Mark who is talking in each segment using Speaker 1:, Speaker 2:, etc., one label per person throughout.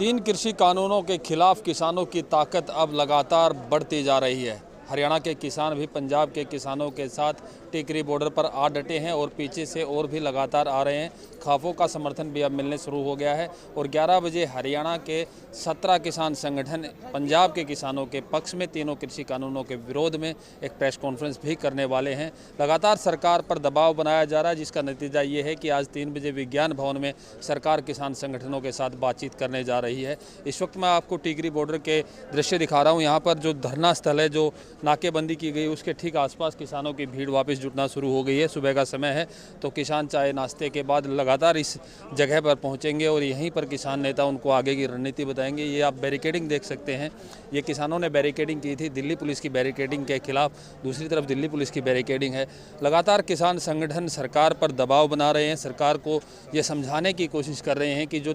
Speaker 1: तीन कृषि कानूनों के खिलाफ किसानों की ताकत अब लगातार बढ़ती जा रही है। हरियाणा के किसान भी पंजाब के किसानों के साथ टिकरी बॉर्डर पर आ डटे हैं और पीछे से और भी लगातार आ रहे हैं। खाफों का समर्थन भी अब मिलने शुरू हो गया है और 11 बजे हरियाणा के 17 किसान संगठन पंजाब के किसानों के पक्ष में तीनों कृषि कानूनों के विरोध में एक प्रेस कॉन्फ्रेंस भी करने वाले हैं। लगातार सरकार पर दबाव बनाया जा रहा है, जिसका नतीजा ये है कि आज 3 बजे विज्ञान भवन में सरकार किसान संगठनों के साथ बातचीत करने जा रही है। इस वक्त मैं आपको टिकरी बॉर्डर के दृश्य दिखा रहा हूँ। यहाँ पर जो धरना स्थल है, जो नाकेबंदी की गई, उसके ठीक आसपास किसानों की भीड़ वापस जुटना शुरू हो गई है। सुबह का समय है तो किसान चाय नाश्ते के बाद लगातार इस जगह पर पहुंचेंगे और यहीं पर किसान नेता उनको आगे की रणनीति बताएंगे। ये आप बैरिकेडिंग देख सकते हैं, ये किसानों ने बैरिकेडिंग की थी दिल्ली पुलिस की बैरिकेडिंग के खिलाफ। दूसरी तरफ दिल्ली पुलिस की बैरिकेडिंग है। लगातार किसान संगठन सरकार पर दबाव बना रहे हैं, सरकार को ये समझाने की कोशिश कर रहे हैं कि जो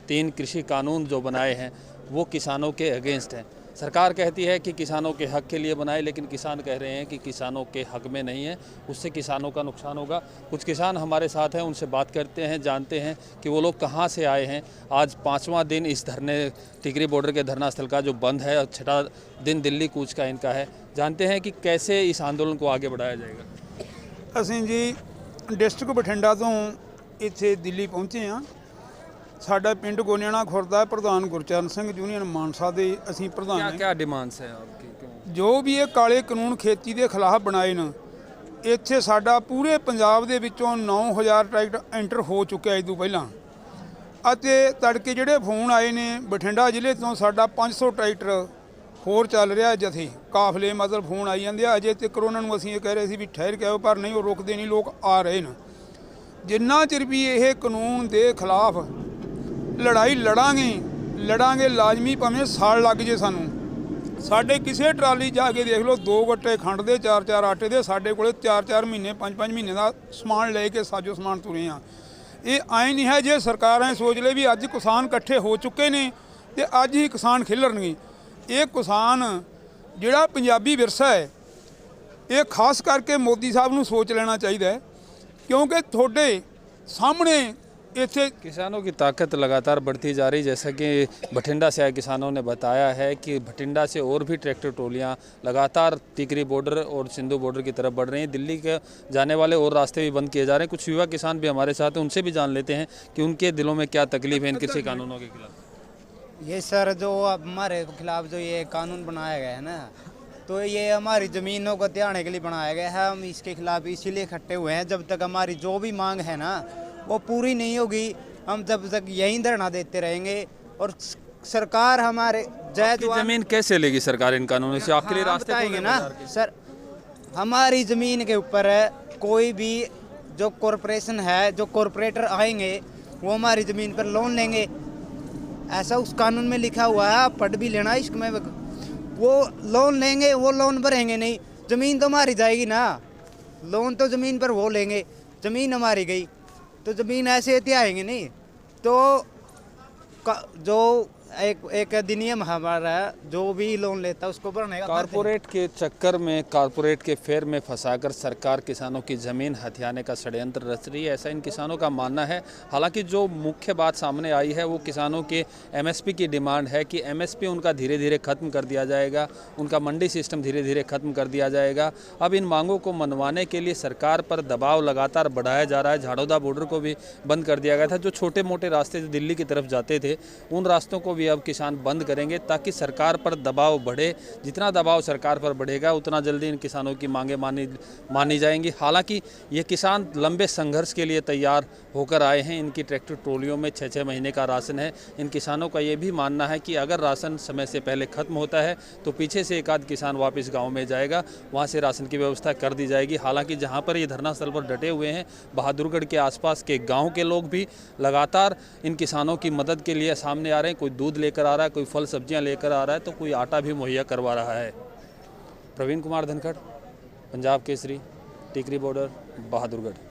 Speaker 1: 3 कृषि कानून जो बनाए हैं वो किसानों के अगेंस्ट हैं। सरकार कहती है कि किसानों के हक के लिए बनाए, लेकिन किसान कह रहे हैं कि किसानों के हक में नहीं है, उससे किसानों का नुकसान होगा। कुछ किसान हमारे साथ हैं, उनसे बात करते हैं, जानते हैं कि वो लोग कहां से आए हैं। आज 5वां दिन इस धरने टिकरी बॉर्डर के धरना स्थल का जो बंद है और 6वां दिन दिल्ली कूच का इनका है। जानते हैं कि कैसे इस आंदोलन को आगे बढ़ाया जाएगा।
Speaker 2: ਅਸੀਂ ਜੀ डिस्ट्रिक्ट बठिंडा तो ਇੱਥੇ दिल्ली पहुँचे हाँ। साडा पिंड गोनियाना खुरदा प्रधान गुरचरण सिंह यूनियन मानसा दे असीं प्रधान हैं।
Speaker 1: क्या डिमांड्स हैं आपकी?
Speaker 2: जो भी ये काले कानून खेती के खिलाफ बनाए न, ਇੱਥੇ ਸਾਡਾ ਪੂਰੇ ਪੰਜਾਬ ਦੇ ਵਿੱਚੋਂ 9000 ਟਰੈਕਟਰ ਐਂਟਰ ਹੋ ਚੁੱਕਿਆ ਇਸ ਤੋਂ ਪਹਿਲਾਂ। ਅਤੇ ਤੜਕੇ ਜਿਹੜੇ ਫੋਨ ਆਏ ਨੇ ਬਠਿੰਡਾ ਜ਼ਿਲ੍ਹੇ ਤੋਂ ਸਾਡਾ 500 ਟਰੈਕਟਰ ਹੋਰ ਚੱਲ ਰਿਹਾ ਜਥੇ ਕਾਫਲੇ ਮਤਲਬ ਫੋਨ ਆਈ ਜਾਂਦੇ ਆ। ਅਜੇ ਤੱਕ ਉਹਨਾਂ ਨੂੰ ਅਸੀਂ ਇਹ ਕਹਿ ਰਹੇ ਸੀ ਵੀ ਠਹਿਰ ਕੇ ਆਓ, ਪਰ ਨਹੀਂ, ਉਹ ਰੁਕਦੇ ਨਹੀਂ, ਲੋਕ ਆ ਰਹੇ ਨੇ। ਜਿੰਨਾ ਚਿਰ ਵੀ ਇਹ ਕਾਨੂੰਨ ਦੇ ਖਿਲਾਫ लड़ाई लड़ांगे लाजमी, भावें साल लग जे सानू। साडे किसी ट्राली जाके देख लो, 2 गट्टे खंड दे 4-4 आटे दे, साडे कोले 4-4 महीने 5-5 महीने का समान लेके साजो समान तुरे हाँ। ये आए नहीं है जे सरकारें सोच ले भी अज किसान इकट्ठे हो चुके ने तो अज ही किसान खिलरनगे। ये किसान जिहड़ा पंजाबी विरसा है, ये खास करके मोदी साहब नूं सोच लेना चाहिए, क्योंकि थोड़े सामने इत्थे
Speaker 1: किसानों की ताकत लगातार बढ़ती जा रही। जैसा कि बठिंडा से आए किसानों ने बताया है कि बठिंडा से और भी ट्रैक्टर ट्रोलियां लगातार टिकरी बॉर्डर और सिंधु बॉर्डर की तरफ बढ़ रही हैं। दिल्ली के जाने वाले और रास्ते भी बंद किए जा रहे हैं। कुछ युवा किसान भी हमारे साथ हैं, उनसे भी जान लेते हैं कि उनके दिलों में क्या तकलीफ है इन कृषि कानूनों के खिलाफ।
Speaker 3: ये सर, जो अब हमारे खिलाफ जो ये कानून बनाया गया है ना, तो ये हमारी ज़मीनों को त्याने के लिए बनाया गया है। हम इसके खिलाफ इसीलिए इकट्ठे हुए हैं। जब तक हमारी जो भी मांग है ना वो पूरी नहीं होगी, हम जब तक यहीं धरना देते रहेंगे। और सरकार हमारे जायज़
Speaker 1: ज़मीन कैसे लेगी सरकार इन कानूनों से? आखिरी रास्ते
Speaker 3: आएंगे ना सर। हमारी ज़मीन के ऊपर कोई भी जो कॉरपोरेशन है, जो कॉरपोरेटर आएंगे, वो हमारी ज़मीन पर लोन लेंगे। ऐसा उस कानून में लिखा हुआ है, आप पढ़ भी लेना। इसमें वो लोन लेंगे, वो लोन भरेंगे नहीं, ज़मीन तो हमारी जाएगी ना। लोन तो ज़मीन पर वो लेंगे, ज़मीन हमारी गई तो ज़मीन ऐसे आएंगे नहीं। तो जो एक अधिनियम हमारा जो भी लोन लेता है उसको भरने का।
Speaker 1: कारपोरेट के चक्कर में, कारपोरेट के फेर में फंसाकर सरकार किसानों की ज़मीन हथियाने का षड्यंत्र रच रही है, ऐसा इन किसानों का मानना है। हालांकि जो मुख्य बात सामने आई है वो किसानों के MSP की डिमांड है कि MSP उनका धीरे धीरे ख़त्म कर दिया जाएगा, उनका मंडी सिस्टम धीरे धीरे ख़त्म कर दिया जाएगा। अब इन मांगों को मनवाने के लिए सरकार पर दबाव लगातार बढ़ाया जा रहा है। झाड़ोदा बॉर्डर को भी बंद कर दिया गया था। जो छोटे मोटे रास्ते दिल्ली की तरफ जाते थे, उन रास्तों को भी अब किसान बंद करेंगे ताकि सरकार पर दबाव बढ़े। जितना दबाव सरकार पर बढ़ेगा उतना जल्दी इन किसानों की मांगें मानी जाएंगी। हालांकि ये किसान लंबे संघर्ष के लिए तैयार होकर आए हैं। इनकी ट्रैक्टर ट्रोलियों में 6-6 महीने का राशन है। इन किसानों का ये भी मानना है कि अगर राशन समय से पहले ख़त्म होता है तो पीछे से एक आध किसान वापस गाँव में जाएगा, वहाँ से राशन की व्यवस्था कर दी जाएगी। हालाँकि जहाँ पर ये धरना स्थल पर डटे हुए हैं, बहादुरगढ़ के आसपास के गाँव के लोग भी लगातार इन किसानों की मदद के लिए सामने आ रहे हैं। कोई दूध लेकर आ रहा है, कोई फल सब्जियां लेकर आ रहा है, तो कोई आटा भी मुहैया करवा रहा है। प्रवीण कुमार धनखड़, पंजाब केसरी, टिकरी बॉर्डर, बहादुरगढ़।